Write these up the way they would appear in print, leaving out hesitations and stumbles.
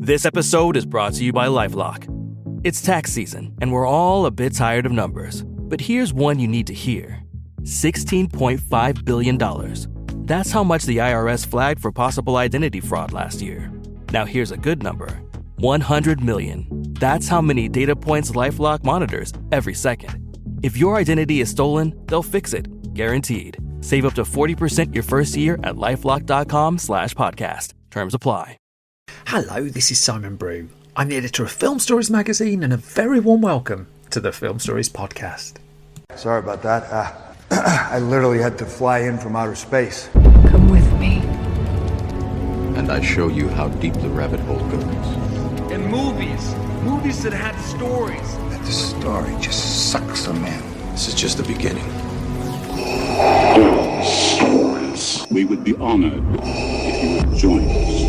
This episode is brought to you by LifeLock. It's tax season, and we're all a bit tired of numbers. But here's one you need to hear. $16.5 billion. That's how much the IRS flagged for possible identity fraud last year. Now here's a good number. 100 million. That's how many data points LifeLock monitors every second. If your identity is stolen, they'll fix it. Guaranteed. Save up to 40% your first year at LifeLock.com/podcast. Terms apply. Hello, this is Simon Brew. I'm the editor of Film Stories magazine, and a very warm welcome to the Film Stories podcast. Sorry about that. I literally had to fly in from outer space. Come with me. And I show you how deep the rabbit hole goes. And movies that had stories. That the story just sucks them in. This is just the beginning. Stories. We would be honored if you would join us.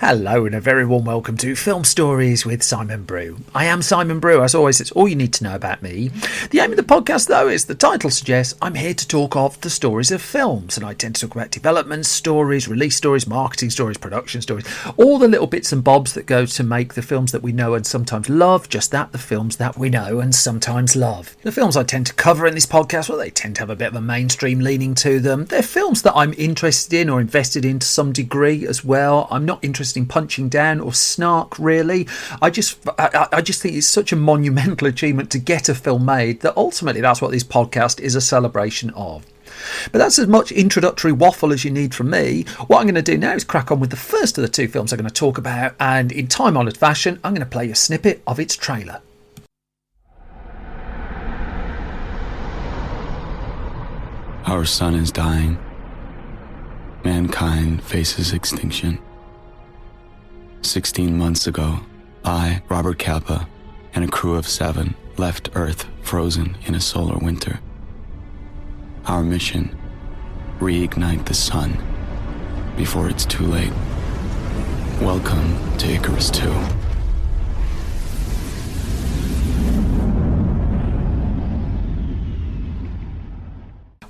Hello and a very warm welcome to Film Stories with Simon Brew. I am Simon Brew. As always, it's all you need to know about me. The aim of the podcast, though, as the title suggests, I'm here to talk of the stories of films, and I tend to talk about development stories, release stories, marketing stories, production stories, all the little bits and bobs that go to make the films that we know and sometimes love, just that, the films that we know and sometimes love. The films I tend to cover in this podcast, well, they tend to have a bit of a mainstream leaning to them. They're films that I'm interested in or invested in to some degree as well. I'm not interested in punching down or snark, really. I just think it's such a monumental achievement to get a film made that ultimately that's what this podcast is a celebration of. But that's as much introductory waffle as you need from me. What I'm going to do now is crack on with the first of the two films I'm going to talk about, and in time-honoured fashion, I'm going to play a snippet of its trailer. Our sun is dying. Mankind faces extinction. 16 months ago, I, Robert Capa, and a crew of 7 left Earth frozen in a solar winter. Our mission: reignite the sun before it's too late. Welcome to Icarus 2.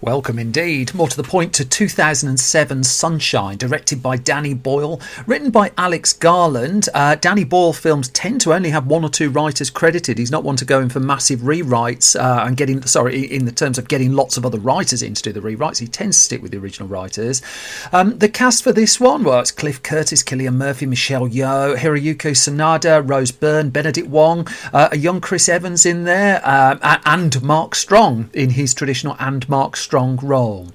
Welcome indeed. More to the point, to 2007's Sunshine, directed by Danny Boyle, written by Alex Garland. Danny Boyle films tend to only have 1 or 2 writers credited. He's not one to go in for massive rewrites and in the terms of getting lots of other writers in to do the rewrites. He tends to stick with the original writers. The cast for this one, well, it's Cliff Curtis, Cillian Murphy, Michelle Yeoh, Hiroyuki Sanada, Rose Byrne, Benedict Wong, a young Chris Evans in there, and Mark Strong in his traditional and Mark Strong role.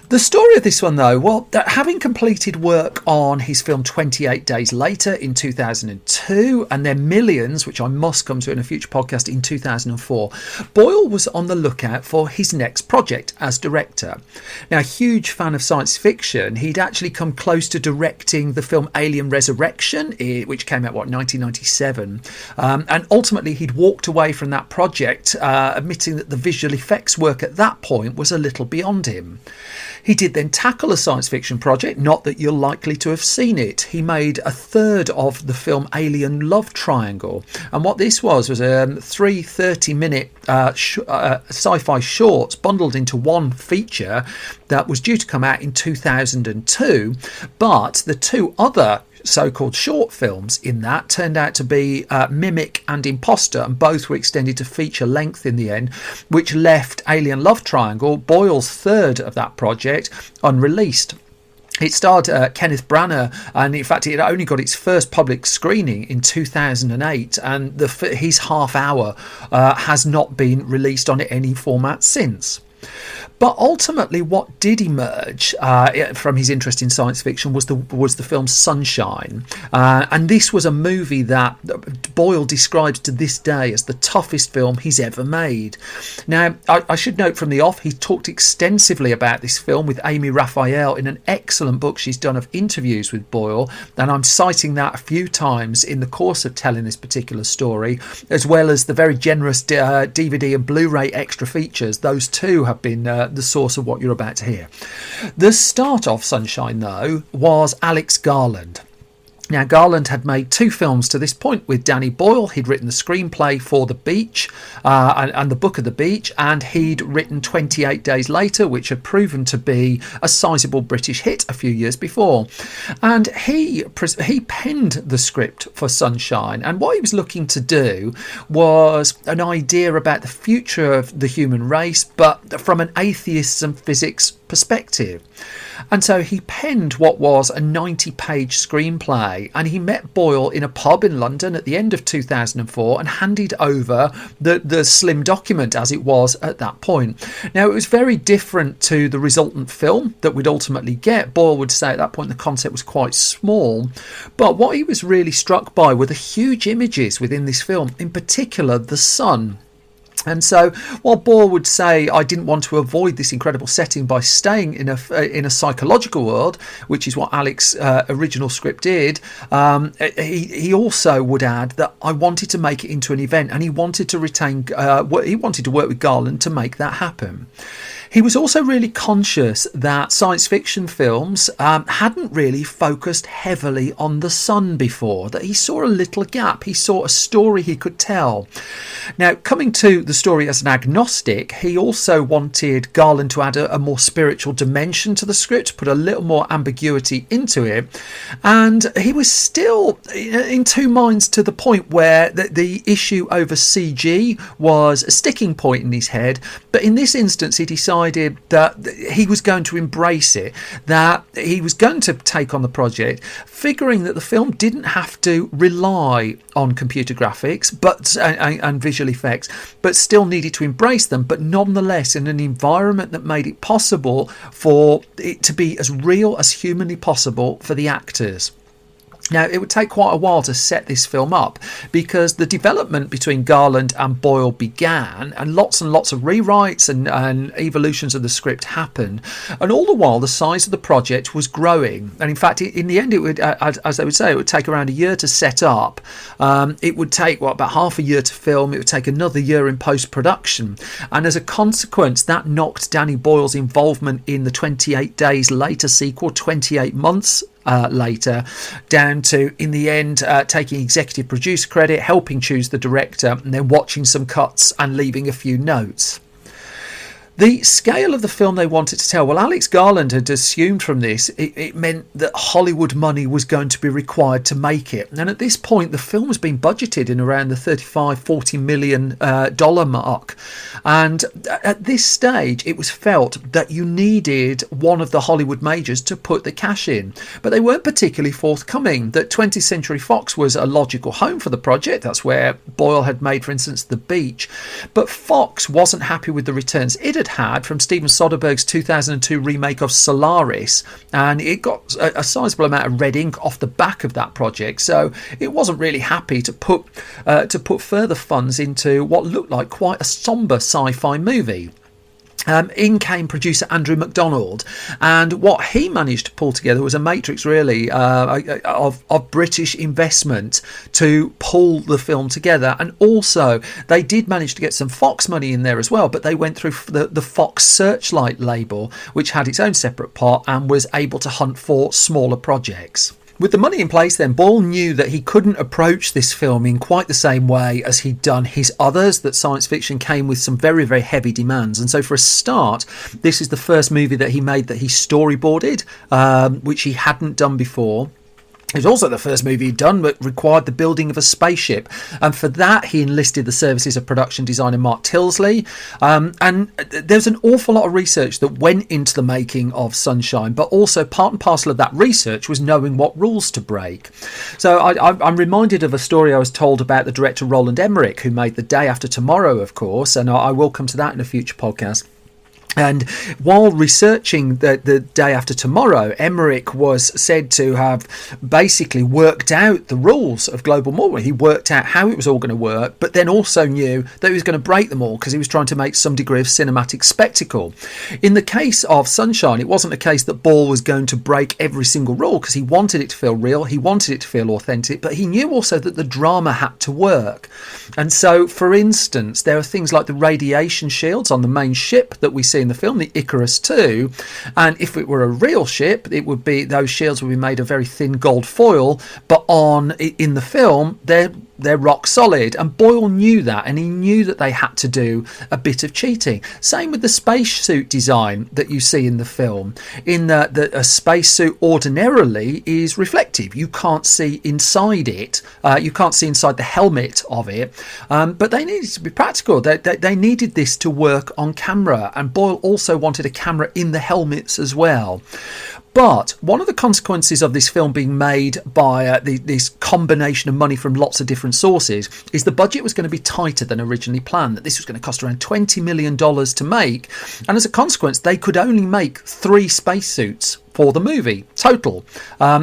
The story of this one, though, well, having completed work on his film 28 Days Later in 2002 and then Millions, which I must come to in a future podcast, in 2004, Boyle was on the lookout for his next project as director. Now, a huge fan of science fiction, he'd actually come close to directing the film Alien Resurrection, which came out, 1997, and ultimately he'd walked away from that project, admitting that the visual effects work at that point was a little beyond him. He did then tackle a science fiction project, not that you're likely to have seen it. He made a third of the film Alien Love Triangle. And what this was 3 30-minute sci-fi shorts bundled into one feature that was due to come out in 2002. But the 2 other so-called short films in that turned out to be Mimic and Imposter, and both were extended to feature length in the end, which left Alien Love Triangle, Boyle's third of that project, unreleased. It starred Kenneth Branagh, and in fact it only got its first public screening in 2008, and his half hour has not been released on any format since. But ultimately, what did emerge from his interest in science fiction was the film Sunshine, and this was a movie that Boyle describes to this day as the toughest film he's ever made. Now, I should note from the off, he talked extensively about this film with Amy Raphael in an excellent book she's done of interviews with Boyle, and I'm citing that a few times in the course of telling this particular story, as well as the very generous DVD and Blu-ray extra features. Those two have been the source of what you're about to hear. The start of Sunshine, though, was Alex Garland. Now, Garland had made 2 films to this point with Danny Boyle. He'd written the screenplay for The Beach and the book of The Beach, and he'd written 28 Days Later, which had proven to be a sizable British hit a few years before. And he penned the script for Sunshine, and what he was looking to do was an idea about the future of the human race, but from an atheist and physics perspective. And so he penned what was a 90-page screenplay, and he met Boyle in a pub in London at the end of 2004 and handed over the slim document as it was at that point. Now, it was very different to the resultant film that we'd ultimately get. Boyle would say at that point the concept was quite small, but what he was really struck by were the huge images within this film, in particular the sun. And so, while Boyle would say, I didn't want to avoid this incredible setting by staying in a psychological world, which is what Alex's original script did, he also would add that I wanted to make it into an event, and he wanted to he wanted to work with Garland to make that happen. He was also really conscious that science fiction films hadn't really focused heavily on the sun before, that he saw a little gap. He saw a story he could tell. Now, coming to the story as an agnostic, he also wanted Garland to add a more spiritual dimension to the script, put a little more ambiguity into it. And he was still in 2 minds to the point where the issue over CG was a sticking point in his head. But in this instance, he decided that he was going to embrace it, that he was going to take on the project, figuring that the film didn't have to rely on computer graphics and visual effects, but still needed to embrace them, but nonetheless in an environment that made it possible for it to be as real as humanly possible for the actors. Now, it would take quite a while to set this film up because the development between Garland and Boyle began, and lots of rewrites and evolutions of the script happened. And all the while, the size of the project was growing. And in fact, in the end, it would, as they would say, it would take around a year to set up. It would take, about half a year to film. It would take another year in post-production. And as a consequence, that knocked Danny Boyle's involvement in the 28 Days Later sequel, 28 months later, down to, in the end, taking executive producer credit, helping choose the director, and then watching some cuts and leaving a few notes. The scale of the film they wanted to tell, well, Alex Garland had assumed from this it meant that Hollywood money was going to be required to make it. And at this point, the film was being budgeted in around the $35-40 million mark. And at this stage, it was felt that you needed one of the Hollywood majors to put the cash in. But they weren't particularly forthcoming. That 20th Century Fox was a logical home for the project. That's where Boyle had made, for instance, The Beach. But Fox wasn't happy with the returns it had from Steven Soderbergh's 2002 remake of Solaris, and it got a sizable amount of red ink off the back of that project, so it wasn't really happy to put further funds into what looked like quite a somber sci-fi movie. In came producer Andrew MacDonald, and what he managed to pull together was a matrix really of British investment to pull the film together. And also they did manage to get some Fox money in there as well, but they went through the Fox Searchlight label, which had its own separate pot and was able to hunt for smaller projects. With the money in place then, Boyle knew that he couldn't approach this film in quite the same way as he'd done his others, that science fiction came with some very, very heavy demands. And so for a start, this is the first movie that he made that he storyboarded, which he hadn't done before. It was also the first movie he'd done that required the building of a spaceship, and for that he enlisted the services of production designer Mark Tilsley. And there's an awful lot of research that went into the making of Sunshine, but also part and parcel of that research was knowing what rules to break. So I'm reminded of a story I was told about the director Roland Emmerich, who made The Day After Tomorrow, of course, and I will come to that in a future podcast. And while researching the Day After Tomorrow, Emmerich was said to have basically worked out the rules of global warming. He worked out how it was all going to work, but then also knew that he was going to break them all because he was trying to make some degree of cinematic spectacle. In the case of Sunshine, it wasn't a case that Boyle was going to break every single rule because he wanted it to feel real, he wanted it to feel authentic, but he knew also that the drama had to work. And so, for instance, there are things like the radiation shields on the main ship that we see see in the film, the Icarus II. And if it were a real ship, it would be, those shields would be made of very thin gold foil, but in the film they're rock solid, and Boyle knew that, and he knew that they had to do a bit of cheating. Same with the spacesuit design that you see in the film, in that a spacesuit ordinarily is reflective. You can't see inside it, you can't see inside the helmet of it, but they needed to be practical. They needed this to work on camera, and Boyle also wanted a camera in the helmets as well. But one of the consequences of this film being made by this combination of money from lots of different sources is the budget was going to be tighter than originally planned, that this was going to cost around $20 million to make. And as a consequence, they could only make 3 spacesuits for the movie total.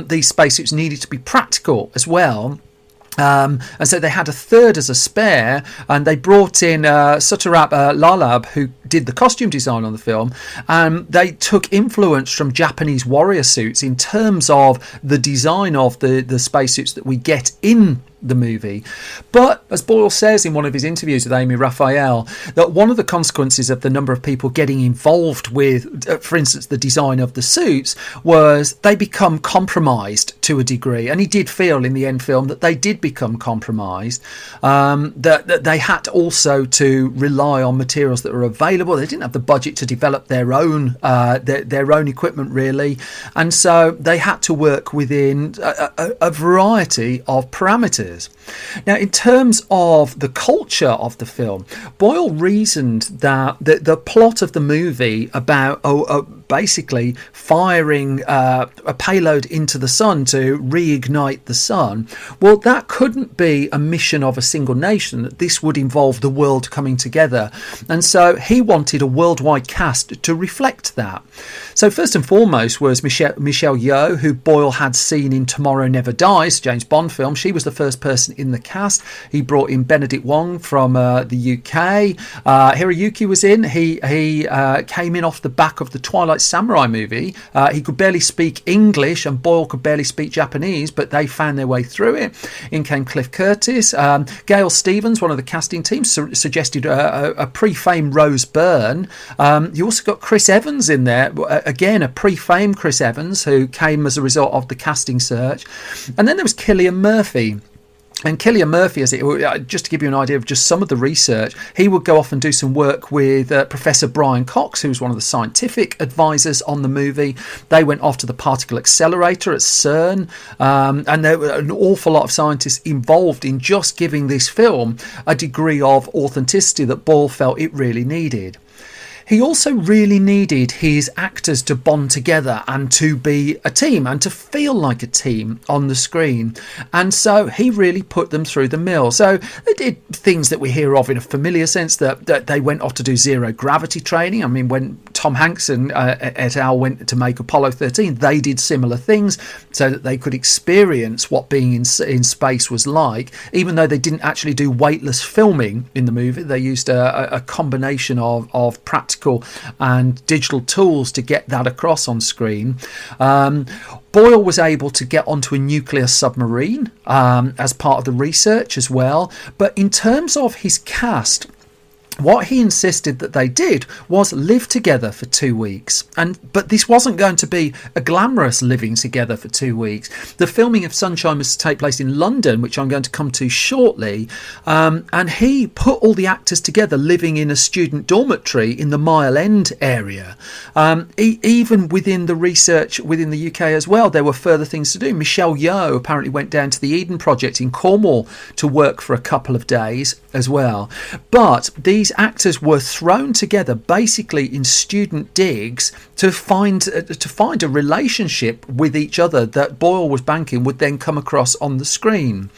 These spacesuits needed to be practical as well. And so they had a third as a spare, and they brought in Sutarap Lalab, who did the costume design on the film. They took influence from Japanese warrior suits in terms of the design of the spacesuits that we get in the movie. But as Boyle says in one of his interviews with Amy Raphael, that one of the consequences of the number of people getting involved with, for instance, the design of the suits, was they become compromised to a degree. And he did feel in the end film that they did become compromised, that they had also to rely on materials that were available. They didn't have the budget to develop their own equipment really, and so they had to work within a variety of parameters. Now, in terms of the culture of the film, Boyle reasoned that the plot of the movie about basically firing a payload into the sun to reignite the sun, well, that couldn't be a mission of a single nation, that this would involve the world coming together. And so he wanted a worldwide cast to reflect that. So first and foremost was Michelle Yeoh, who Boyle had seen in Tomorrow Never Dies, James Bond film. She was the first person in the cast. He brought in Benedict Wong from the UK. Hiroyuki was in. He came in off the back of the Twilight Samurai movie. He could barely speak English, and Boyle could barely speak Japanese, but they found their way through it. In came Cliff Curtis. Gail Stevens, one of the casting teams, suggested a pre-fame Rose Byrne. You also got Chris Evans in there, again a pre-fame Chris Evans, who came as a result of the casting search. And then there was Cillian Murphy. And Cillian Murphy, just to give you an idea of just some of the research, he would go off and do some work with Professor Brian Cox, who was one of the scientific advisors on the movie. They went off to the particle accelerator at CERN, and there were an awful lot of scientists involved in just giving this film a degree of authenticity that Boyle felt it really needed. He also really needed his actors to bond together and to be a team and to feel like a team on the screen. And so he really put them through the mill. So they did things that we hear of in a familiar sense, that they went off to do zero gravity training. I mean, when Tom Hanks and et al. Went to make Apollo 13, they did similar things so that they could experience what being in space was like, even though they didn't actually do weightless filming in the movie. They used a combination of practical and digital tools to get that across on screen. Boyle was able to get onto a nuclear submarine as part of the research as well. But in terms of his cast, what he insisted that they did was live together for 2 weeks. But this wasn't going to be a glamorous living together for 2 weeks. The filming of Sunshine was to take place in London, which I'm going to come to shortly. And he put all the actors together living in a student dormitory in the Mile End area. Even within the research within the UK as well, there were further things to do. Michelle Yeoh apparently went down to the Eden Project in Cornwall to work for a couple of days as well. But these actors were thrown together basically in student digs to find a relationship with each other that Boyle was banking would then come across on the screen.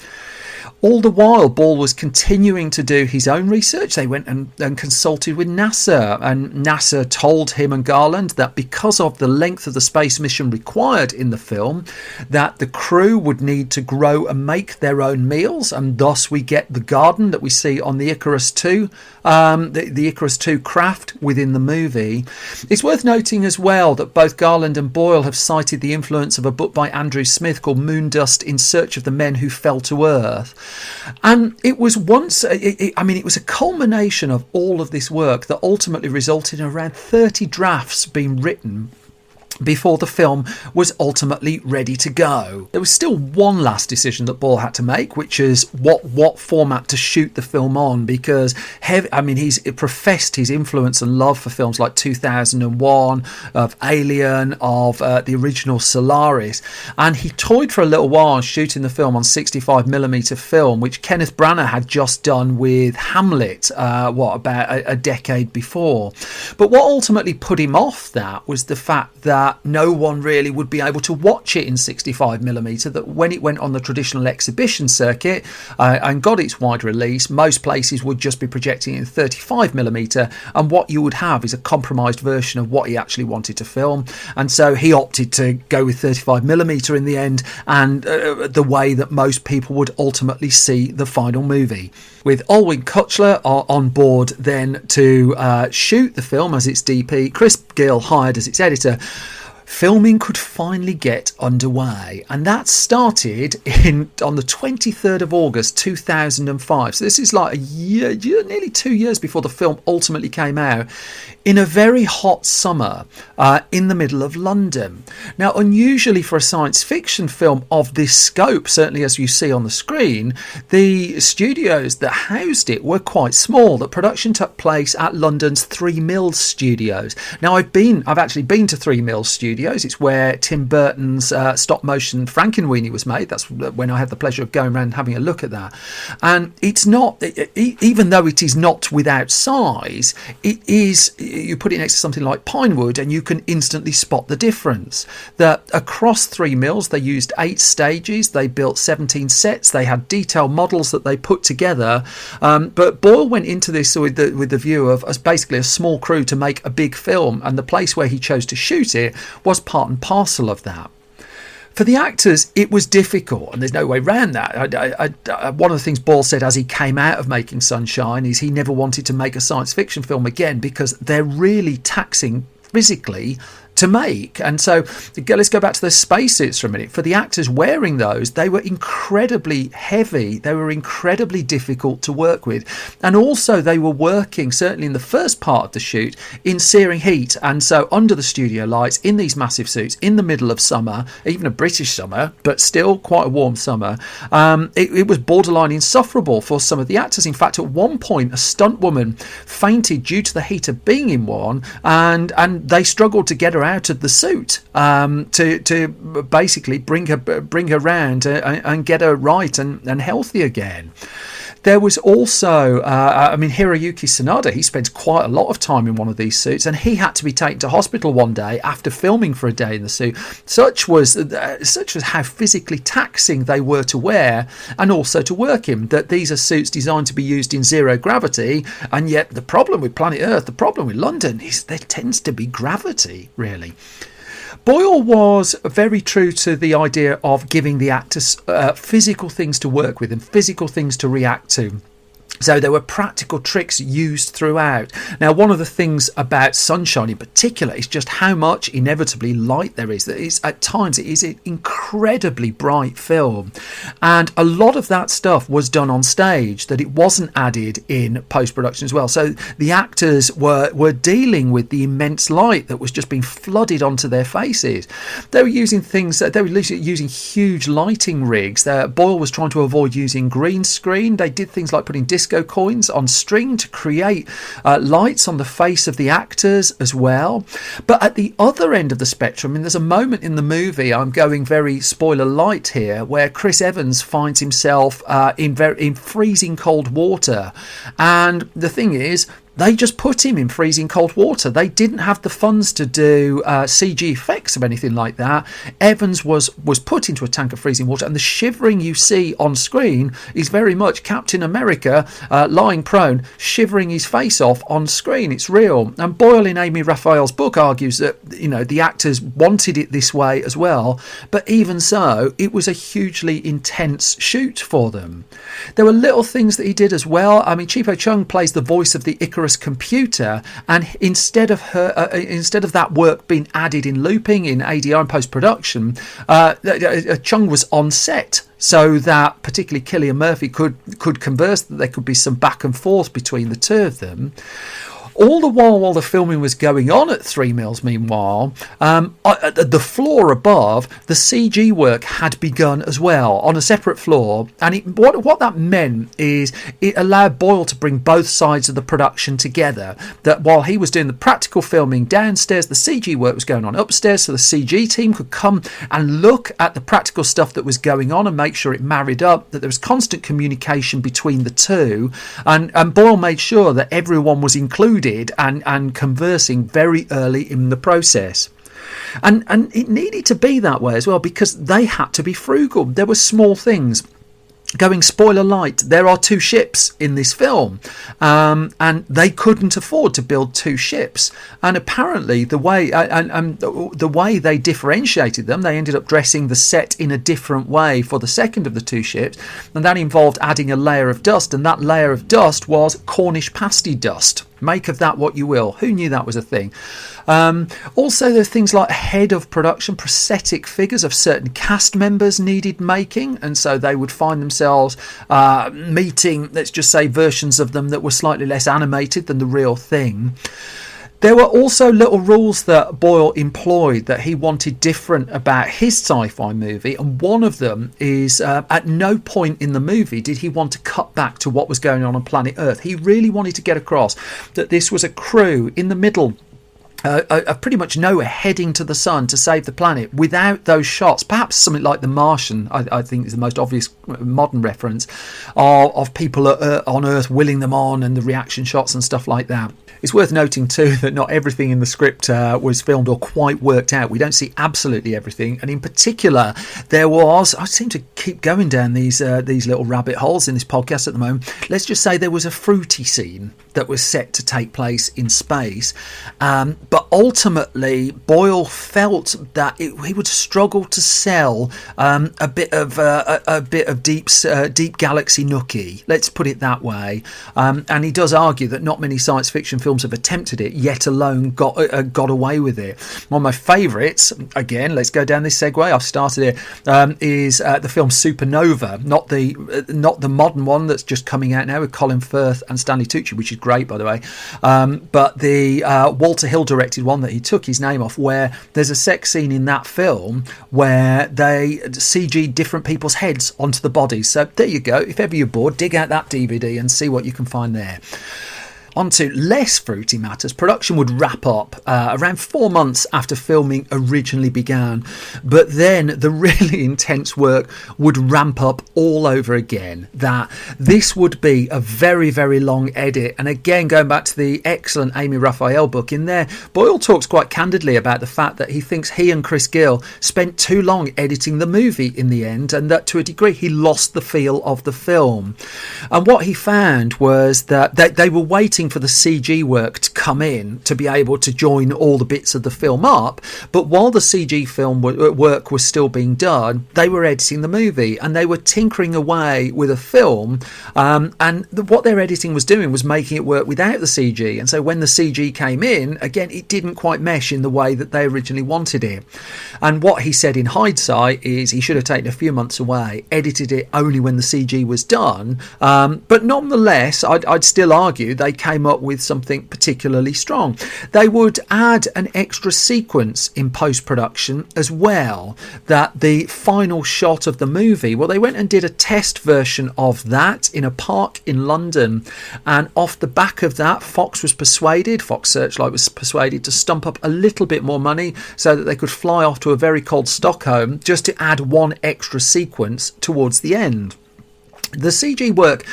All the while, Boyle was continuing to do his own research. They went and consulted with NASA, and NASA told him and Garland that because of the length of the space mission required in the film, that the crew would need to grow and make their own meals, and thus we get the garden that we see on the Icarus II, the Icarus II craft within the movie. It's worth noting as well that both Garland and Boyle have cited the influence of a book by Andrew Smith called Moondust: In Search of the Men Who Fell to Earth. And it was it was a culmination of all of this work that ultimately resulted in around 30 drafts being written before the film was ultimately ready to go. There was still one last decision that Boyle had to make, which is what format to shoot the film on, because he's professed his influence and love for films like 2001, of Alien, of the original Solaris, and he toyed for a little while shooting the film on 65mm film, which Kenneth Branagh had just done with Hamlet, about a decade before. But what ultimately put him off that was the fact that no one really would be able to watch it in 65mm, that when it went on the traditional exhibition circuit and got its wide release, most places would just be projecting it in 35mm, and what you would have is a compromised version of what he actually wanted to film. And so he opted to go with 35mm in the end, and the way that most people would ultimately see the final movie, with Alwyn Cutler on board then to shoot the film as its DP, Chris Gill hired as its editor. Filming could finally get underway, and that started on the 23rd of August 2005. So this is like a year, nearly 2 years before the film ultimately came out, in a very hot summer in the middle of London. Now, unusually for a science fiction film of this scope, certainly as you see on the screen, the studios that housed it were quite small. The production took place at London's 3 Mills Studios. Now, I've actually been to 3 Mills Studios. It's where Tim Burton's stop motion Frankenweenie was made. That's when I had the pleasure of going around and having a look at that. And it's not, even though it is not without size, it is, you put it next to something like Pinewood and you can instantly spot the difference. That across 3 Mills, they used 8 stages, they built 17 sets, they had detailed models that they put together. But Boyle went into this with the view of as basically a small crew to make a big film, and the place where he chose to shoot it was part and parcel of that. For the actors, it was difficult, and there's no way around that. One of the things Boyle said as he came out of making Sunshine is he never wanted to make a science fiction film again because they're really taxing physically to make. And so let's go back to the spacesuits for a minute. For the actors wearing those, they were incredibly heavy, they were incredibly difficult to work with, and also they were working, certainly in the first part of the shoot, in searing heat. And so under the studio lights, in these massive suits, in the middle of summer, even a British summer, but still quite a warm summer, it was borderline insufferable for some of the actors. In fact, at one point a stunt woman fainted due to the heat of being in one, and they struggled to get her out of the suit to basically bring her round and get her right and healthy again. There was also, Hiroyuki Sanada, he spent quite a lot of time in one of these suits, and he had to be taken to hospital one day after filming for a day in the suit. Such was how physically taxing they were to wear and also to work in, that these are suits designed to be used in zero gravity, and yet the problem with planet Earth, the problem with London, is there tends to be gravity, really. Boyle was very true to the idea of giving the actors physical things to work with and physical things to react to. So there were practical tricks used throughout. Now, one of the things about Sunshine in particular is just how much inevitably light there is. At times it is an incredibly bright film, and a lot of that stuff was done on stage, that it wasn't added in post-production as well. So the actors were dealing with the immense light that was just being flooded onto their faces. They were using using huge lighting rigs. Boyle was trying to avoid using green screen. They did things like putting disco coins on string to create lights on the face of the actors as well. But at the other end of the spectrum, there's a moment in the movie, I'm going very spoiler light here, where Chris Evans finds himself in freezing cold water. And the thing is, they just put him in freezing cold water. They didn't have the funds to do CG effects of anything like that. Evans was put into a tank of freezing water, and the shivering you see on screen is very much Captain America lying prone, shivering his face off on screen. It's real. And Boyle, in Amy Raphael's book, argues that the actors wanted it this way as well, but even so, it was a hugely intense shoot for them. There were little things that he did as well. Chipo Chung plays the voice of the Icarus Icarus computer, and instead of that work being added in looping in ADR and post-production, Chung was on set, so that particularly Cillian Murphy could converse, that there could be some back and forth between the two of them. All the while the filming was going on at 3 Mills, meanwhile, the floor above, the CG work had begun as well on a separate floor. And what that meant is it allowed Boyle to bring both sides of the production together. That while he was doing the practical filming downstairs, the CG work was going on upstairs, so the CG team could come and look at the practical stuff that was going on and make sure it married up, that there was constant communication between the two. And Boyle made sure that everyone was included and conversing very early in the process. And it needed to be that way as well, because they had to be frugal. There were small things. Going spoiler light, there are 2 ships in this film, and they couldn't afford to build 2 ships. And apparently the way they differentiated them, they ended up dressing the set in a different way for the second of the 2 ships, and that involved adding a layer of dust, and that layer of dust was Cornish pasty dust. Make of that what you will. Who knew that was a thing? Also, there are things like ahead of production, prosthetic figures of certain cast members needed making, and so they would find themselves meeting, let's just say, versions of them that were slightly less animated than the real thing. There were also little rules that Boyle employed that he wanted different about his sci-fi movie, and one of them is at no point in the movie did he want to cut back to what was going on planet Earth. He really wanted to get across that this was a crew in the middle pretty much nowhere, heading to the sun to save the planet. Without those shots, perhaps something like The Martian, I think is the most obvious modern reference of people on Earth willing them on, and the reaction shots and stuff like that. It's worth noting too that not everything in the script was filmed or quite worked out. We don't see absolutely everything, and in particular there was, I seem to keep going down these little rabbit holes in this podcast at the moment. Let's just say there was a fruity scene that was set to take place in space, but ultimately Boyle felt that he would struggle to sell a bit of deep galaxy nookie. Let's put it that way. And he does argue that not many science fiction films have attempted it, yet alone got away with it. One of my favourites, again, let's go down this segue. I've started it. Is the film Supernova, not the modern one that's just coming out now with Colin Firth and Stanley Tucci, which is great, by the way. But the Walter Hill directed one that he took his name off, where there's a sex scene in that film where they CG different people's heads onto the bodies. So there you go. If ever you're bored, dig out that DVD and see what you can find there. On to less fruity matters. Production would wrap up around 4 months after filming originally began, but then the really intense work would ramp up all over again. That this would be a very, very long edit, and again, going back to the excellent Amy Raphael book, in there Boyle talks quite candidly about the fact that he thinks he and Chris Gill spent too long editing the movie in the end, and that to a degree he lost the feel of the film. And what he found was that they were waiting for the CG work to come in to be able to join all the bits of the film up, but while the CG film work was still being done, they were editing the movie, and they were tinkering away with a film, and what their editing was doing was making it work without the CG. And so when the CG came in, again, it didn't quite mesh in the way that they originally wanted it. And what he said in hindsight is he should have taken a few months away, edited it only when the CG was done, but nonetheless I'd still argue they came up with something particularly strong. They would add an extra sequence in post-production as well, that the final shot of the movie, well, they went and did a test version of that in a park in London, and off the back of that Fox Searchlight was persuaded to stump up a little bit more money so that they could fly off to a very cold Stockholm just to add one extra sequence towards the end. The CG work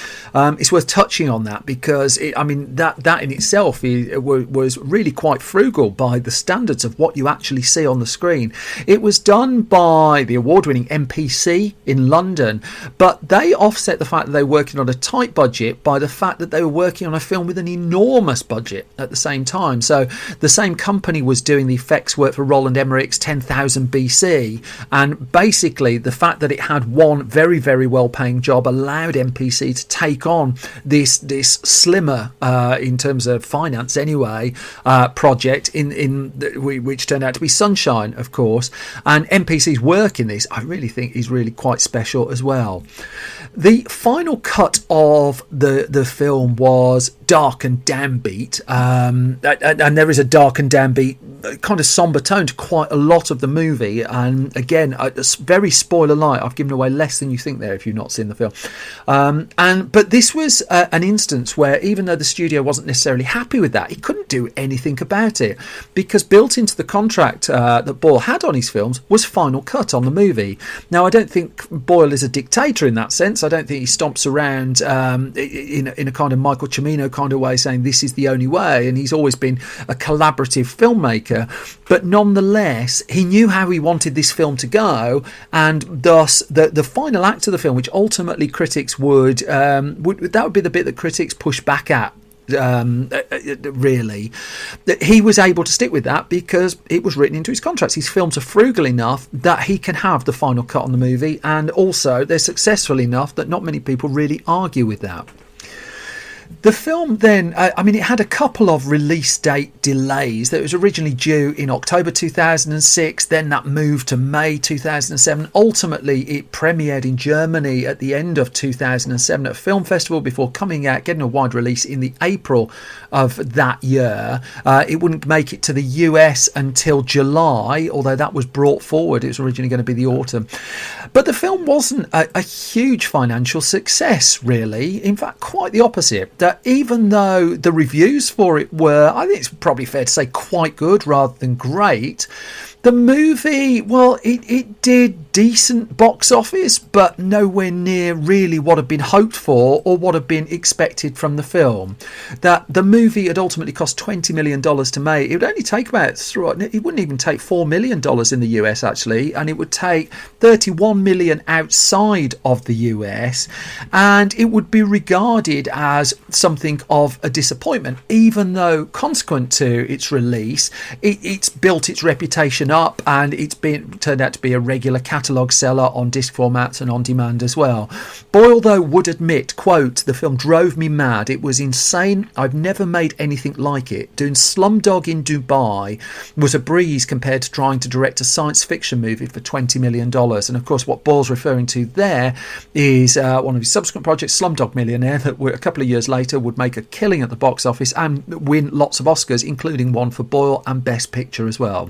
is worth touching on that, because that in itself was really quite frugal by the standards of what you actually see on the screen. It was done by the award-winning MPC in London, but they offset the fact that they were working on a tight budget by the fact that they were working on a film with an enormous budget at the same time. So the same company was doing the effects work for Roland Emmerich's 10,000 BC, and basically the fact that it had one very, very well-paying job allowed allowed MPC to take on this slimmer, in terms of finance anyway, project which turned out to be Sunshine, of course. And MPC's work in this, I really think, is really quite special as well. The final cut of the film was dark and downbeat, and there is a dark and downbeat kind of somber tone to quite a lot of the movie. And again, very spoiler light. I've given away less than you think there if you've not seen the film. But this was an instance where, even though the studio wasn't necessarily happy with that, he couldn't do anything about it, because built into the contract that Boyle had on his films was final cut on the movie. Now, I don't think Boyle is a dictator in that sense. I don't think he stomps around in a kind of Michael Cimino kind of way saying this is the only way, and he's always been a collaborative filmmaker. But nonetheless, he knew how he wanted this film to go, and thus the final act of the film, which ultimately critics would be the bit that critics push back at, really, that he was able to stick with that because it was written into his contracts. His films are frugal enough that he can have the final cut on the movie, and also they're successful enough that not many people really argue with that. The film then, it had a couple of release date delays. That was originally due in October 2006, then that moved to May 2007. Ultimately, it premiered in Germany at the end of 2007 at a film festival before coming out, getting a wide release in the April of that year. It wouldn't make it to the US until July, although that was brought forward. It was originally going to be the autumn. But the film wasn't a huge financial success, really. In fact, quite the opposite. That even though the reviews for it were, I think it's probably fair to say, quite good rather than great, the movie, well, it did decent box office, but nowhere near really what had been hoped for or what had been expected from the film. That the movie had ultimately cost $20 million to make. It would only take it wouldn't even take $4 million in the US, actually, and it would take $31 million outside of the US, and it would be regarded as something of a disappointment, even though consequent to its release, it's built its reputation up, and it's turned out to be a regular catalogue seller on disc formats and on demand as well. Boyle, though, would admit, quote, "The film drove me mad. It was insane. I've never made anything like it. Doing Slumdog in Dubai was a breeze compared to trying to direct a science fiction movie for $20 million. And of course, what Boyle's referring to there is one of his subsequent projects, Slumdog Millionaire, that a couple of years later would make a killing at the box office and win lots of Oscars, including one for Boyle and Best Picture as well.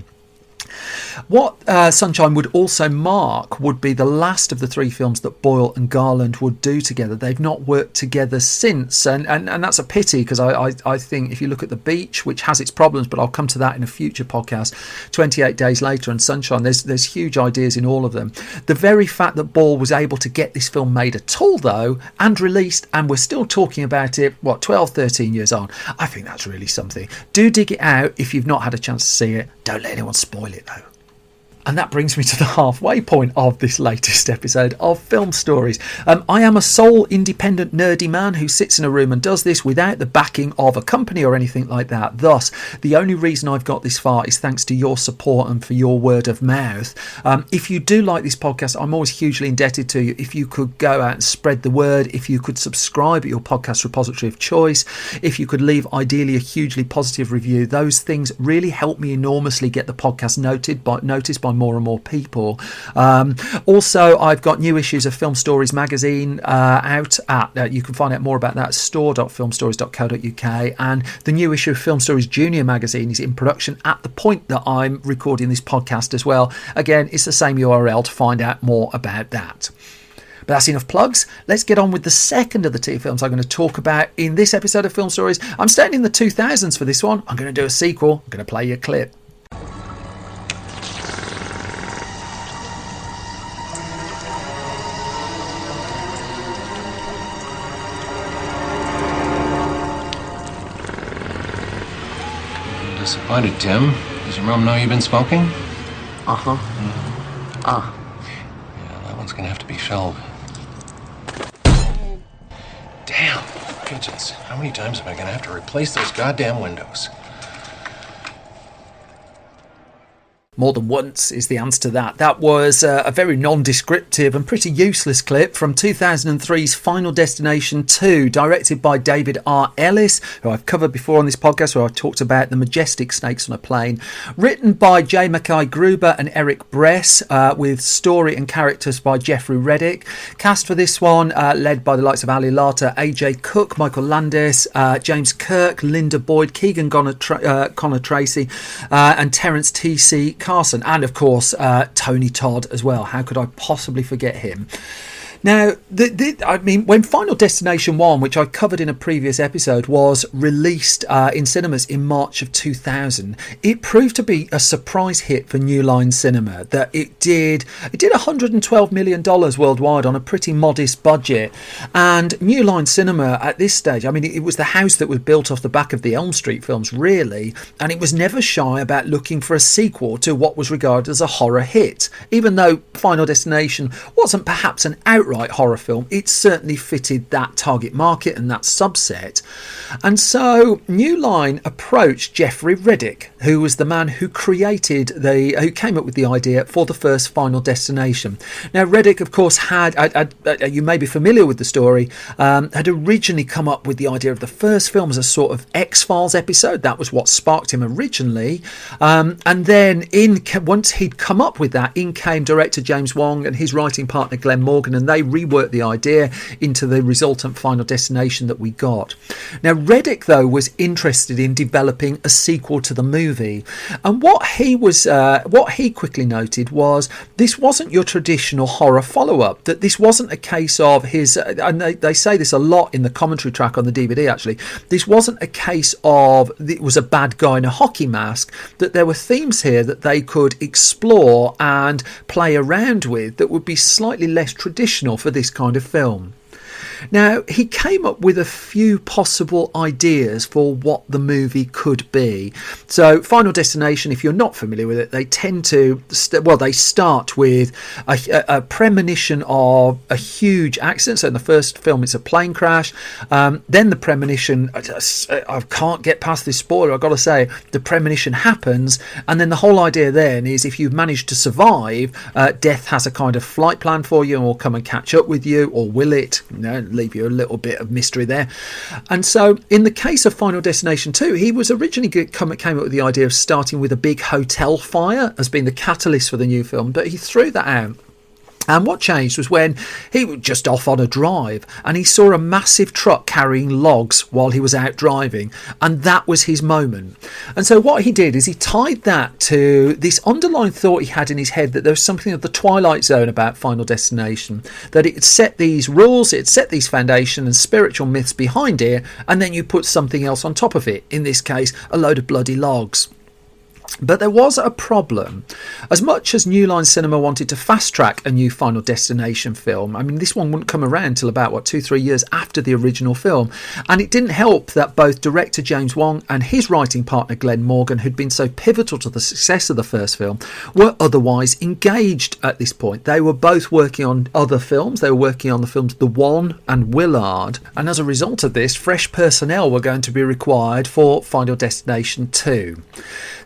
What Sunshine would also mark would be the last of the three films that Boyle and Garland would do together. They've not worked together since, and that's a pity, because I think if you look at The Beach, which has its problems, but I'll come to that in a future podcast, 28 Days Later and Sunshine, there's huge ideas in all of them. The very fact that Boyle was able to get this film made at all, though, and released, and we're still talking about it, 12, 13 years on, I think that's really something. Do dig it out if you've not had a chance to see it. Don't let anyone spoil it, though. And that brings me to the halfway point of this latest episode of Film Stories. I am a sole independent nerdy man who sits in a room and does this without the backing of a company or anything like that. Thus, the only reason I've got this far is thanks to your support and for your word of mouth. If you do like this podcast, I'm always hugely indebted to you. If you could go out and spread the word, if you could subscribe at your podcast repository of choice, if you could leave ideally a hugely positive review, those things really help me enormously get the podcast noticed by more and more people. Also, I've got new issues of Film Stories magazine out at, you can find out more about that at store.filmstories.co.uk, and the new issue of Film Stories Junior magazine is in production at the point that I'm recording this podcast as well. Again, it's the same URL to find out more about that. But that's enough plugs. Let's get on with the second of the two films I'm going to talk about in this episode of Film Stories. I'm staying in the 2000s for this one. I'm going to do a sequel. I'm going to play you a clip. Disappointed, Tim. Does your mom know you've been smoking? Uh-huh. Yeah, that one's gonna have to be shelved. Damn, pigeons. How many times am I gonna have to replace those goddamn windows? More than once is the answer to that. That was a very non-descriptive and pretty useless clip from 2003's Final Destination 2, directed by David R. Ellis, who I've covered before on this podcast, where I've talked about the majestic snakes on a plane. Written by J. Mackay Gruber and Eric Bress, with story and characters by Jeffrey Reddick. Cast for this one, led by the likes of Ali Larter, AJ Cook, Michael Landis, James Kirk, Linda Boyd, Keegan Connor Tracy, and Terence T.C. Carson, and of course Tony Todd as well. How could I possibly forget him? Now, when Final Destination 1, which I covered in a previous episode, was released in cinemas in March of 2000, it proved to be a surprise hit for New Line Cinema. That it did $112 million worldwide on a pretty modest budget. And New Line Cinema at this stage, I mean, it was the house that was built off the back of the Elm Street films, really, and it was never shy about looking for a sequel to what was regarded as a horror hit. Even though Final Destination wasn't perhaps an outright horror film, it certainly fitted that target market and that subset. And so New Line approached Jeffrey Reddick, who was the man who who came up with the idea for the first Final Destination. Now, Reddick, of course, you may be familiar with the story, had originally come up with the idea of the first film as a sort of X-Files episode. That was what sparked him originally. And then once he'd come up with that, in came director James Wong and his writing partner Glenn Morgan, and they reworked the idea into the resultant Final Destination that we got. Now, Reddick, though, was interested in developing a sequel to the movie, and what he quickly noted was this wasn't your traditional horror follow-up. That this wasn't a case of his, and they say this a lot in the commentary track on the DVD. Actually, this wasn't a case of it was a bad guy in a hockey mask. That there were themes here that they could explore and play around with that would be slightly less traditional for this kind of film. Now, he came up with a few possible ideas for what the movie could be. So, Final Destination, if you're not familiar with it, they tend to, they start with a premonition of a huge accident. So, in the first film, it's a plane crash. Then the premonition, I can't get past this spoiler, I've got to say, the premonition happens. And then the whole idea then is if you've managed to survive, death has a kind of flight plan for you and will come and catch up with you, or will it? Leave you a little bit of mystery there. And so in the case of Final Destination 2, he was originally came up with the idea of starting with a big hotel fire as being the catalyst for the new film, but he threw that out. And what changed was when he was just off on a drive and he saw a massive truck carrying logs while he was out driving, and that was his moment. And so what he did is he tied that to this underlying thought he had in his head that there was something of the Twilight Zone about Final Destination, that it had set these rules, it had set these foundation and spiritual myths behind it, and then you put something else on top of it, in this case a load of bloody logs. But there was a problem. As much as New Line Cinema wanted to fast track a new Final Destination film, I mean, this one wouldn't come around till about 2-3 years after the original film, and it didn't help that both director James Wong and his writing partner Glenn Morgan, who'd been so pivotal to the success of the first film, were otherwise engaged at this point. They were both working on other films. They were working on the films The One and Willard, and as a result of this, fresh personnel were going to be required for Final Destination 2.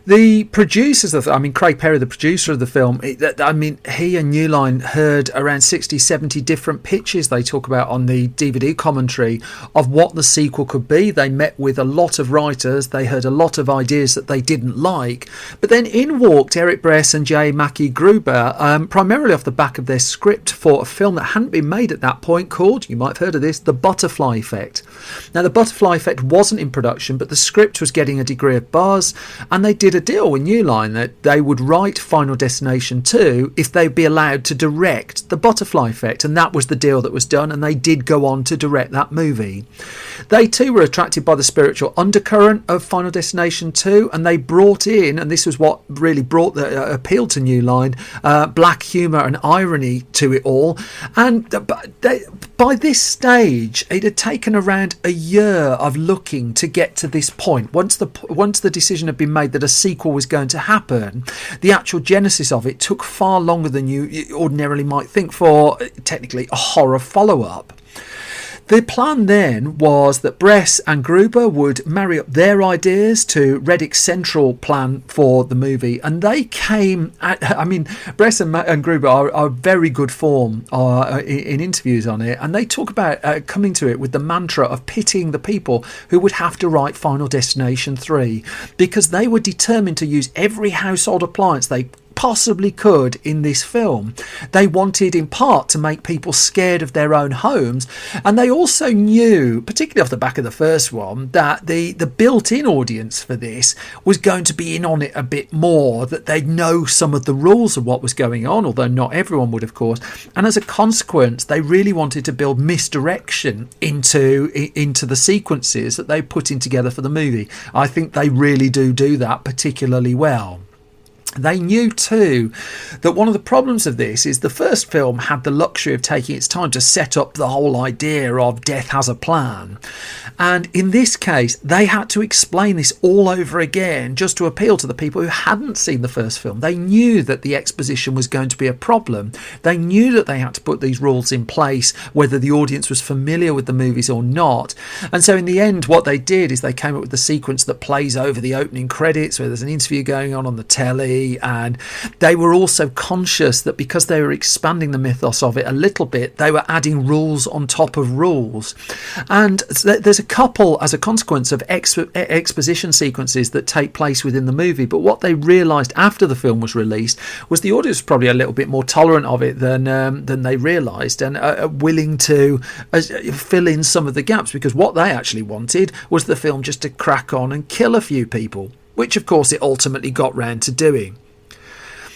The producers of Craig Perry, the producer of the film, he and New Line heard around 60, 70 different pitches they talk about on the DVD commentary of what the sequel could be. They met with a lot of writers. They heard a lot of ideas that they didn't like. But then in walked Eric Bress and J. Mackay Gruber, primarily off the back of their script for a film that hadn't been made at that point called, you might have heard of this, The Butterfly Effect. Now, The Butterfly Effect wasn't in production, but the script was getting a degree of buzz, and they did a deal with New Line that they would write Final Destination 2 if they'd be allowed to direct The Butterfly Effect, and that was the deal that was done, and they did go on to direct that movie. They too were attracted by the spiritual undercurrent of Final Destination 2, and they brought in, and this was what really brought the appeal to New Line, black humour and irony to it all. And by this stage, it had taken around a year of looking to get to this point. Once the decision had been made that a sequel was going to happen, the actual genesis of it took far longer than you ordinarily might think for technically a horror follow-up. The plan then was that Bress and Gruber would marry up their ideas to Reddick's central plan for the movie, and they came Bress and Gruber are very good form in interviews on it, and they talk about coming to it with the mantra of pitying the people who would have to write Final Destination 3, because they were determined to use every household appliance they possibly could in this film. They wanted in part to make people scared of their own homes, and they also knew, particularly off the back of the first one, that the built-in audience for this was going to be in on it a bit more, that they'd know some of the rules of what was going on, although not everyone would, of course, and as a consequence they really wanted to build misdirection into the sequences that they put in together for the movie. I think they really do that particularly well. They knew too that one of the problems of this is the first film had the luxury of taking its time to set up the whole idea of death has a plan, and in this case they had to explain this all over again just to appeal to the people who hadn't seen the first film. They knew that the exposition was going to be a problem. They knew that they had to put these rules in place whether the audience was familiar with the movies or not, and so in the end what they did is they came up with the sequence that plays over the opening credits where there's an interview going on the telly. And they were also conscious that because they were expanding the mythos of it a little bit, they were adding rules on top of rules. And there's a couple, as a consequence of exposition sequences that take place within the movie, but what they realised after the film was released was the audience was probably a little bit more tolerant of it than they realised, and willing to fill in some of the gaps, because what they actually wanted was the film just to crack on and kill a few people, which of course it ultimately got round to doing.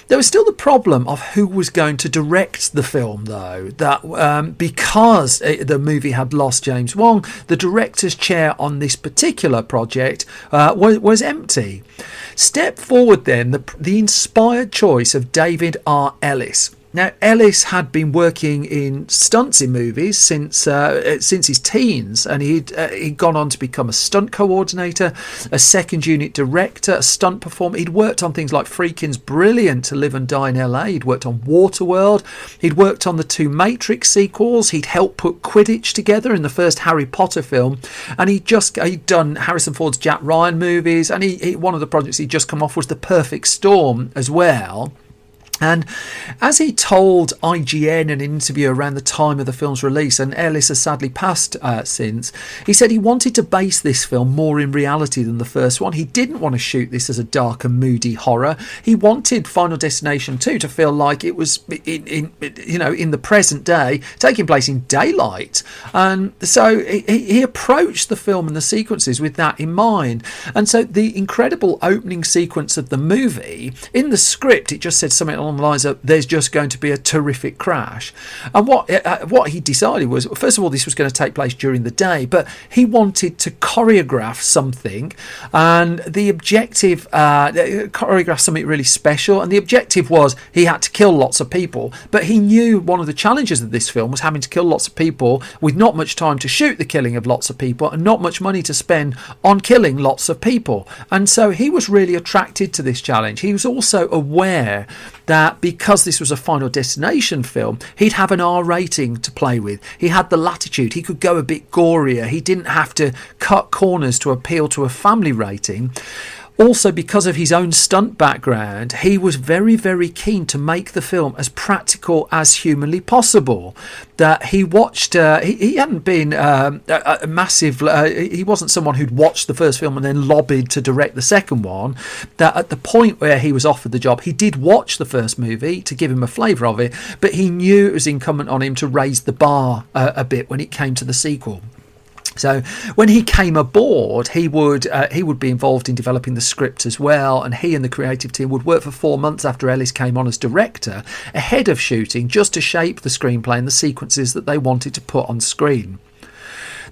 There was still the problem of who was going to direct the film, though, that because the movie had lost James Wong, the director's chair on this particular project was empty. Step forward then the inspired choice of David R. Ellis. Now, Ellis had been working in stunts in movies since his teens, and he'd gone on to become a stunt coordinator, a second unit director, a stunt performer. He'd worked on things like Friedkin's brilliant To Live and Die in LA. He'd worked on Waterworld. He'd worked on the 2 Matrix sequels. He'd helped put Quidditch together in the first Harry Potter film, and he'd done Harrison Ford's Jack Ryan movies, and one of the projects he'd just come off was The Perfect Storm as well. And as he told IGN in an interview around the time of the film's release, and Ellis has sadly passed since, he said he wanted to base this film more in reality than the first one. He didn't want to shoot this as a dark and moody horror. He wanted Final Destination 2 to feel like it was in the present day, taking place in daylight. And so he approached the film and the sequences with that in mind. And so the incredible opening sequence of the movie, in the script it just said something along the lines of, there's just going to be a terrific crash. And what he decided was, first of all, this was going to take place during the day, but he wanted to choreograph something, and the objective, choreograph something really special, and the objective was he had to kill lots of people, but he knew one of the challenges of this film was having to kill lots of people with not much time to shoot the killing of lots of people and not much money to spend on killing lots of people. And so he was really attracted to this challenge. He was also aware that because this was a Final Destination film, he'd have an R rating to play with. He had the latitude. He could go a bit gorier. He didn't have to cut corners to appeal to a family rating. Also, because of his own stunt background, he was very, very keen to make the film as practical as humanly possible. That he watched, he hadn't been a massive, he wasn't someone who'd watched the first film and then lobbied to direct the second one. That at the point where he was offered the job, he did watch the first movie to give him a flavour of it, but he knew it was incumbent on him to raise the bar a bit when it came to the sequel. So when he came aboard, he would be involved in developing the script as well, and he and the creative team would work for 4 months after Ellis came on as director, ahead of shooting, just to shape the screenplay and the sequences that they wanted to put on screen.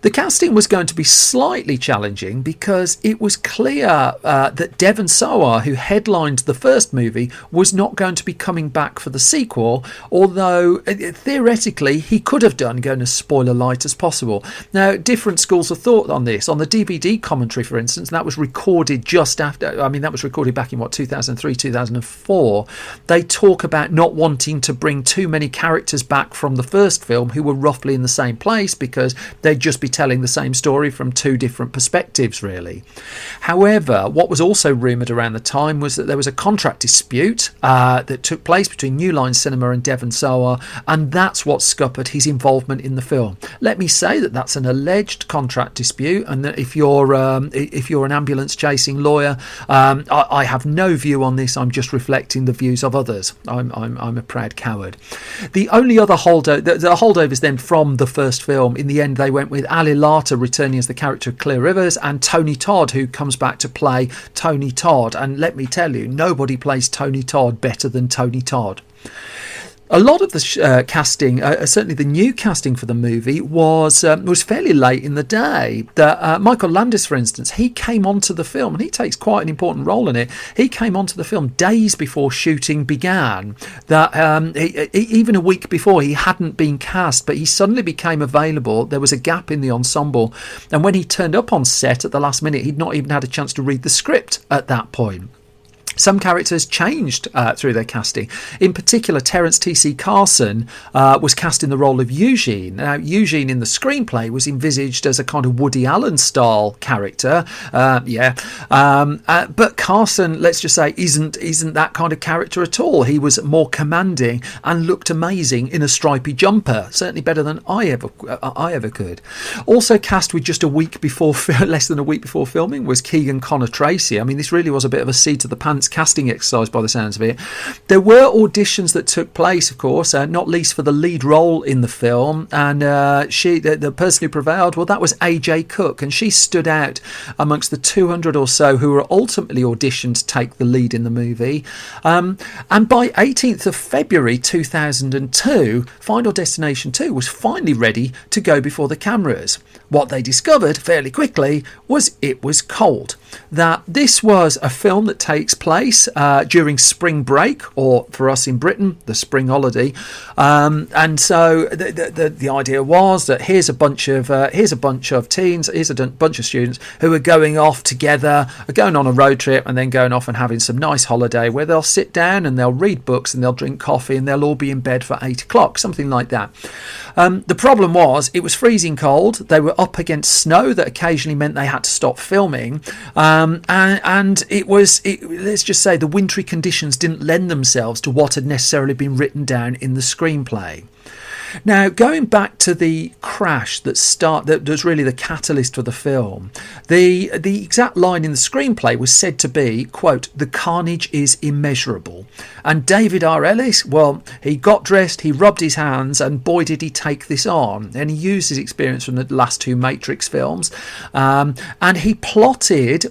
The casting was going to be slightly challenging because it was clear that Devon Sawa, who headlined the first movie, was not going to be coming back for the sequel, although theoretically he could have done, going as spoiler light as possible. Now, different schools of thought on this. On the DVD commentary, for instance, that was recorded just after, that was recorded back in 2003, 2004. They talk about not wanting to bring too many characters back from the first film who were roughly in the same place because they'd just be telling the same story from two different perspectives, really. However, what was also rumoured around the time was that there was a contract dispute that took place between New Line Cinema and Devon Sawa, and that's what scuppered his involvement in the film. Let me say that that's an alleged contract dispute, and that if you're an ambulance chasing lawyer, I have no view on this. I'm just reflecting the views of others. I'm a proud coward. The only other the holdovers then from the first film, in the end, they went with Ali Larter returning as the character of Clear Rivers, and Tony Todd, who comes back to play Tony Todd. And let me tell you, nobody plays Tony Todd better than Tony Todd. A lot of the casting, certainly the new casting for the movie, was fairly late in the day. Michael Landis, for instance, he came onto the film, and he takes quite an important role in it. He came onto the film days before shooting began. Even a week before, he hadn't been cast, but he suddenly became available. There was a gap in the ensemble, and when he turned up on set at the last minute, he'd not even had a chance to read the script at that point. Some characters changed through their casting. In particular, Terence T.C. Carson was cast in the role of Eugene. Now, Eugene in the screenplay was envisaged as a kind of Woody Allen-style character. But Carson, let's just say, isn't that kind of character at all. He was more commanding and looked amazing in a stripy jumper. Certainly better than I ever could. Also cast with just less than a week before filming was Keegan Connor Tracy. I mean, this really was a bit of a seat of the pants casting exercise by the sounds of it. There were auditions that took place, of course, not least for the lead role in the film, and the person who prevailed, well, that was AJ Cook, and she stood out amongst the 200 or so who were ultimately auditioned to take the lead in the movie. And by 18th of February 2002, Final Destination 2 was finally ready to go before the cameras. What they discovered fairly quickly was it was cold. That this was a film that takes place during spring break, or for us in Britain, the spring holiday, and so the idea was that here's a bunch of teens, here's a bunch of students who are going off together, are going on a road trip, and then going off and having some nice holiday where they'll sit down and they'll read books and they'll drink coffee and they'll all be in bed for 8 o'clock, something like that. The problem was it was freezing cold. They were up against snow that occasionally meant they had to stop filming, and let's just say the wintry conditions didn't lend themselves to what had necessarily been written down in the screenplay. Now, going back to the crash that was really the catalyst for the film, the exact line in the screenplay was said to be, quote, "The carnage is immeasurable." And David R. Ellis, well, he got dressed, he rubbed his hands, and boy did he take this on. And he used his experience from the last two Matrix films, and he plotted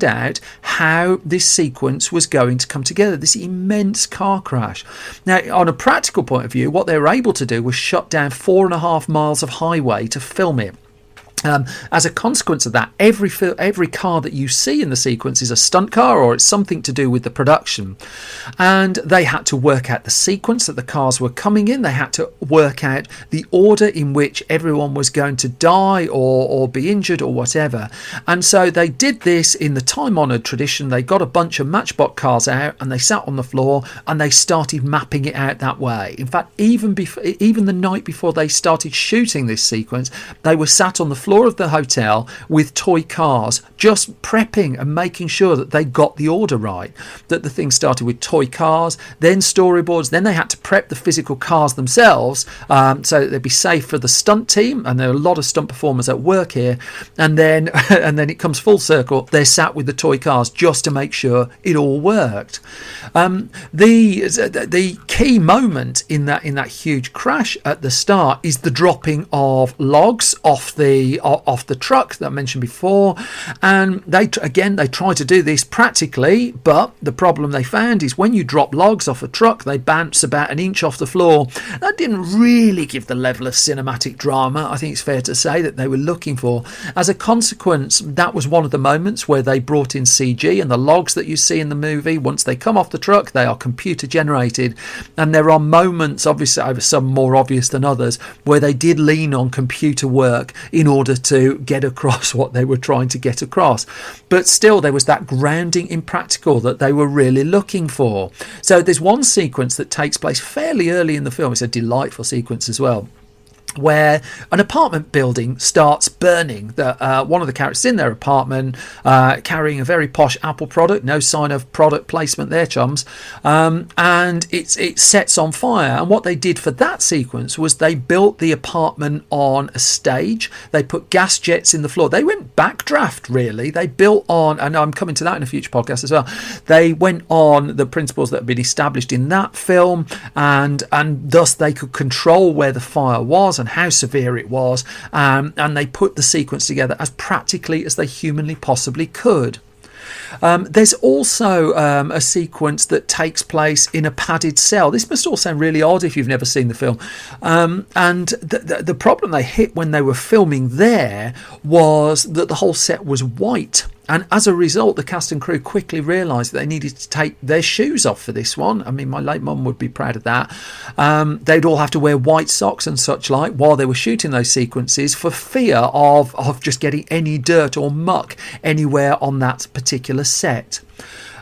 out how this sequence was going to come together, this immense car crash. Now, on a practical point of view, what they were able to do was shut down 4.5 miles of highway to film it. As a consequence of that, every car that you see in the sequence is a stunt car, or it's something to do with the production. And they had to work out the sequence that the cars were coming in. They had to work out the order in which everyone was going to die or be injured or whatever. And so they did this in the time-honoured tradition. They got a bunch of Matchbox cars out and they sat on the floor and they started mapping it out that way. In fact, even the night before they started shooting this sequence, they were sat on the floor of the hotel with toy cars, just prepping and making sure that they got the order right, that the thing started with toy cars, then storyboards, then they had to prep the physical cars themselves so that they'd be safe for the stunt team, and there are a lot of stunt performers at work here, and then it comes full circle, they're sat with the toy cars just to make sure it all worked. The key moment in that huge crash at the start is the dropping of logs off the off the truck that I mentioned before. And they try to do this practically, but the problem they found is when you drop logs off a truck, they bounce about an inch off the floor. That didn't really give the level of cinematic drama, I think it's fair to say, that they were looking for. As a consequence, that was one of the moments where they brought in CG, and the logs that you see in the movie, once they come off the truck, they are computer generated. And there are moments, obviously some more obvious than others, where they did lean on computer work in order to get across what they were trying to get across. But still, there was that grounding in practical that they were really looking for. So there's one sequence that takes place fairly early in the film. It's a delightful sequence as well, where an apartment building starts burning. One of the characters in their apartment carrying a very posh Apple product, no sign of product placement there, chums, and it sets on fire. And what they did for that sequence was they built the apartment on a stage. They put gas jets in the floor. They went backdraft, really. They built on, and I'm coming to that in a future podcast as well, they went on the principles that had been established in that film, and thus they could control where the fire was and how severe it was, and they put the sequence together as practically as they humanly possibly could. There's also a sequence that takes place in a padded cell. This must all sound really odd if you've never seen the film. And the problem they hit when they were filming there was that the whole set was white. And as a result, the cast and crew quickly realised that they needed to take their shoes off for this one. I mean, my late mum would be proud of that. They'd all have to wear white socks and such like while they were shooting those sequences, for fear of just getting any dirt or muck anywhere on that particular set.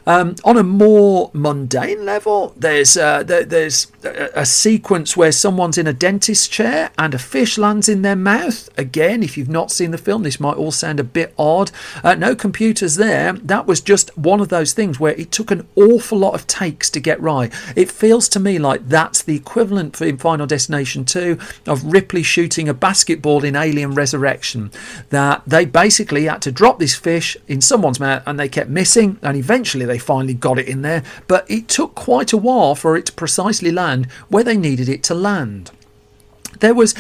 On a more mundane level, there's a sequence where someone's in a dentist's chair and a fish lands in their mouth. Again, if you've not seen the film, this might all sound a bit odd. No computers there. That was just one of those things where it took an awful lot of takes to get right. It feels to me like that's the equivalent in Final Destination 2 of Ripley shooting a basketball in Alien Resurrection. That they basically had to drop this fish in someone's mouth and they kept missing, and eventually they finally got it in there, but it took quite a while for it to precisely land where they needed it to land. There's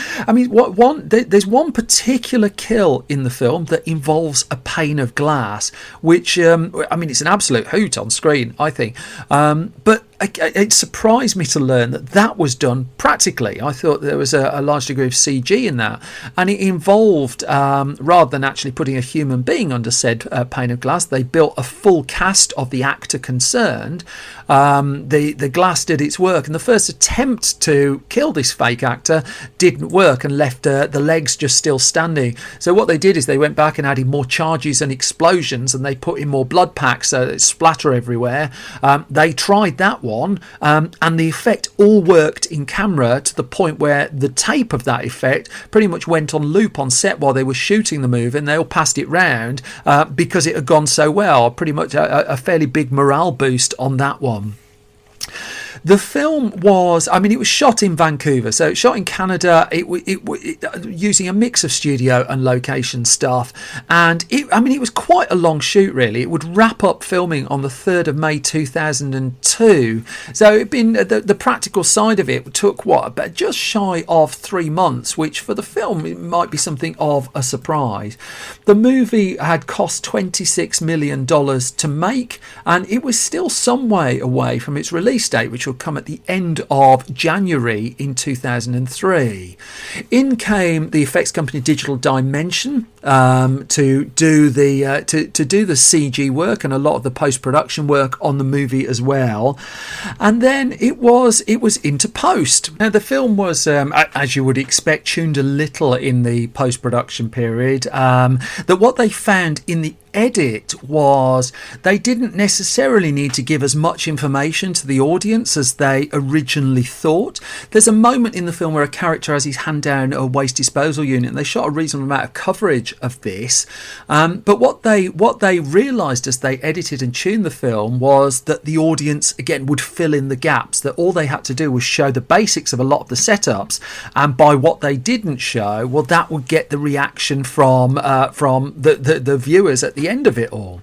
one particular kill in the film that involves a pane of glass, which it's an absolute hoot on screen, I think, but it surprised me to learn that was done practically. I thought there was a large degree of CG in that, and it involved, rather than actually putting a human being under said pane of glass, they built a full cast of the actor concerned. The glass did its work, and the first attempt to kill this fake actor didn't work and left the legs just still standing. So what they did is they went back and added more charges and explosions, and they put in more blood packs so that it splatter everywhere. They tried that one, and the effect all worked in camera to the point where the tape of that effect pretty much went on loop on set while they were shooting the movie, and they all passed it round because it had gone so well. Pretty much a fairly big morale boost on that one. The film was, it was shot in Vancouver, so shot in Canada, using a mix of studio and location stuff, and it was quite a long shoot, really. It would wrap up filming on the 3rd of May 2002, so it'd been the practical side of it took about just shy of 3 months, which for the film it might be something of a surprise. The movie had cost $26 million to make, and it was still some way away from its release date, which will come at the end of January in 2003. In came the effects company Digital Dimension to do the CG work and a lot of the post-production work on the movie as well. And then it was into post. Now the film was, as you would expect, tuned a little in the post-production period. That what they found in the edit was they didn't necessarily need to give as much information to the audience as they originally thought. There's a moment in the film where a character has his hand down a waste disposal unit, and they shot a reasonable amount of coverage of this, but what they realised as they edited and tuned the film was that the audience again would fill in the gaps, that all they had to do was show the basics of a lot of the setups, and by what they didn't show, well, that would get the reaction from the viewers at the end of it all.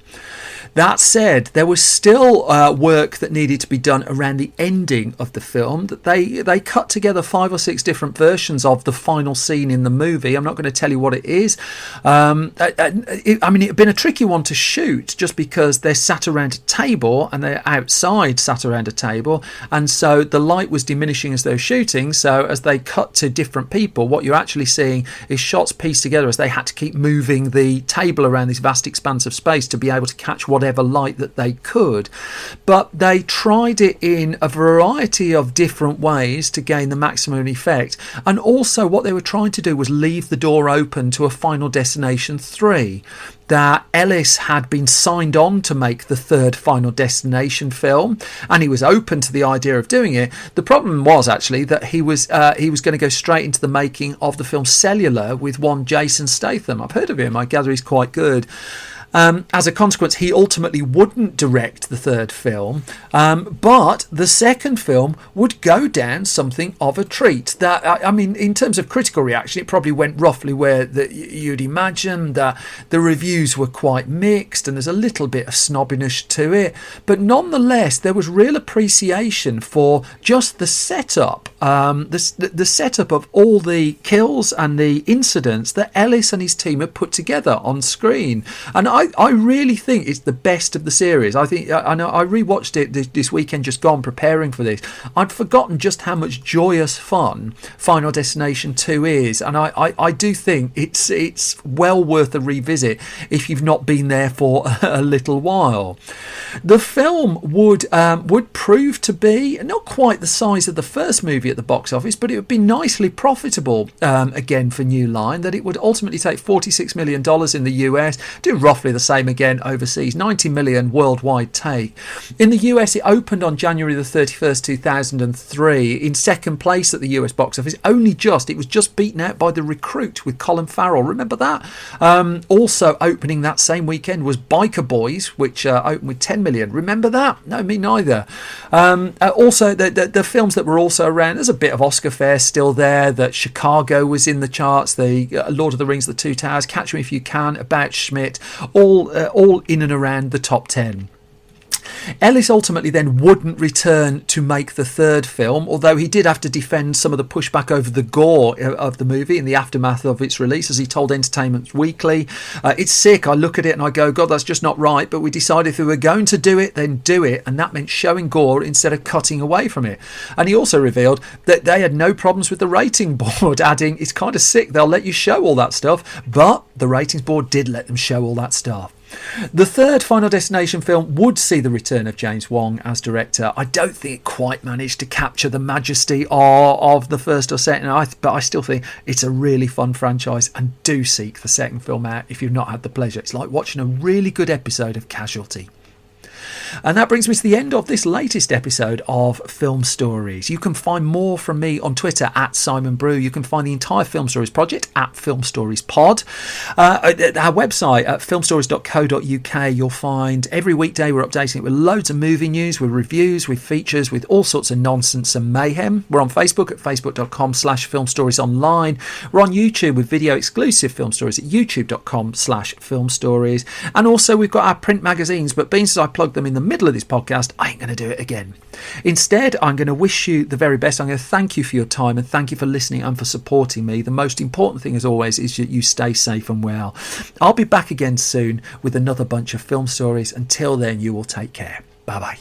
That said, there was still work that needed to be done around the ending of the film. That they cut together 5 or 6 different versions of the final scene in the movie. I'm not going to tell you what it is. I mean, it had been a tricky one to shoot just because they're sat around a table and they're outside sat around a table, and so the light was diminishing as they were shooting. So as they cut to different people, what you're actually seeing is shots pieced together as they had to keep moving the table around this vast expanse of space to be able to catch whatever light that they could. But they tried it in a variety of different ways to gain the maximum effect, and also what they were trying to do was leave the door open to a Final Destination 3. That Ellis had been signed on to make the third Final Destination film, and he was open to the idea of doing it. The problem was actually that he was going to go straight into the making of the film Cellular with one Jason Statham. I've heard of him. I gather he's quite good. As a consequence, he ultimately wouldn't direct the third film, but the second film would go down something of a treat. That, I mean, in terms of critical reaction, it probably went roughly where you'd imagine. That the reviews were quite mixed and there's a little bit of snobbiness to it, but nonetheless there was real appreciation for just the setup, the setup of all the kills and the incidents that Ellis and his team had put together on screen. And I really think it's the best of the series. I know I rewatched it this weekend just gone preparing for this. I'd forgotten just how much joyous fun Final Destination 2 is, and I do think it's well worth a revisit if you've not been there for a little while. The film would prove to be not quite the size of the first movie at the box office, but it would be nicely profitable again for New Line. That it would ultimately take $46 million in the US, do roughly the same again overseas, 90 million worldwide take. In the US, it opened on January the 31st, 2003, in second place at the US box office. It was just beaten out by The Recruit with Colin Farrell. Remember that? Also opening that same weekend was Biker Boys, which opened with 10 million. Remember that? No, me neither. Also, the films that were also around, there's a bit of Oscar fare still there. That Chicago was in the charts, the Lord of the Rings, The Two Towers, Catch Me If You Can, About Schmidt, all in and around the top 10. Ellis ultimately then wouldn't return to make the third film, although he did have to defend some of the pushback over the gore of the movie in the aftermath of its release, as he told Entertainment Weekly. It's sick. I look at it and I go, God, that's just not right. But we decided if we were going to do it, then do it. And that meant showing gore instead of cutting away from it. And he also revealed that they had no problems with the rating board, adding, it's kind of sick. They'll let you show all that stuff. But the ratings board did let them show all that stuff. The third Final Destination film would see the return of James Wong as director. I don't think it quite managed to capture the majesty of the first or second, but I still think it's a really fun franchise, and do seek the second film out if you've not had the pleasure. It's like watching a really good episode of Casualty. And that brings me to the end of this latest episode of Film Stories. You can find more from me on Twitter at Simon Brew. You can find the entire Film Stories project at Film Stories Pod. At our website at filmstories.co.uk, you'll find every weekday we're updating it with loads of movie news, with reviews, with features, with all sorts of nonsense and mayhem. We're on Facebook at facebook.com/filmstoriesonline. We're on YouTube with video exclusive Film Stories at youtube.com/filmstories. And also we've got our print magazines, but being as I plugged them in the middle of this podcast, I ain't going to do it again. Instead, I'm going to wish you the very best. I'm going to thank you for your time and thank you for listening and for supporting me. The most important thing, as always, is that you stay safe and well. I'll be back again soon with another bunch of film stories. Until then, you will take care. Bye bye.